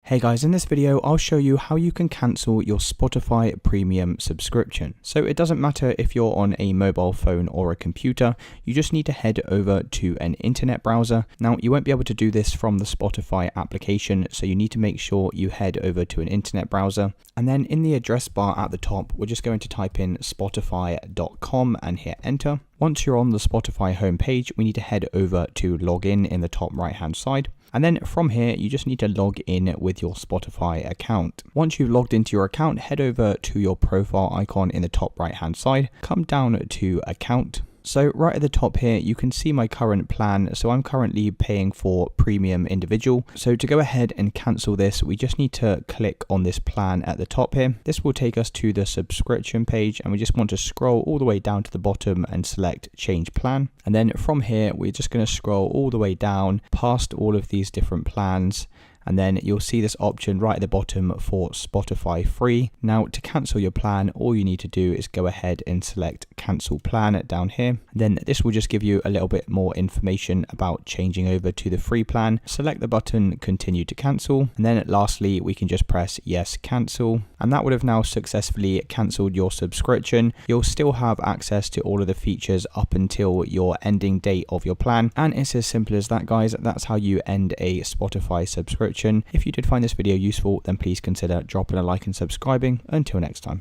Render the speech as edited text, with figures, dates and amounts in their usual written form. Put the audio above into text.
Hey guys, in this video I'll show you how you can cancel your Spotify premium subscription. So it doesn't matter if you're on a mobile phone or a computer, you just need to head over to an internet browser. Now you won't be able to do this from the Spotify application, so you need to make sure you head over to an internet browser. And then in the address bar at the top, we're just going to type in spotify.com and hit enter. Once you're on the Spotify homepage, we need to head over to login in the top right hand side. And then from here, you just need to log in with your Spotify account. Once you've logged into your account, head over to your profile icon in the top right hand side, come down to account. So right at the top here, you can see my current plan. So I'm currently paying for premium individual. So to go ahead and cancel this, we just need to click on this plan at the top here. This will take us to the subscription page, and we just want to scroll all the way down to the bottom and select change plan. And then from here, we're just going to scroll all the way down past all of these different plans. And then you'll see this option right at the bottom for Spotify free. Now to cancel your plan, all you need to do is go ahead and select cancel plan down here. Then this will just give you a little bit more information about changing over to the free plan. Select the button continue to cancel. And then lastly, we can just press yes, cancel. And that would have now successfully cancelled your subscription. You'll still have access to all of the features up until your ending date of your plan. And it's as simple as that, guys. That's how you end a Spotify subscription. If you did find this video useful, then please consider dropping a like and subscribing. Until next time.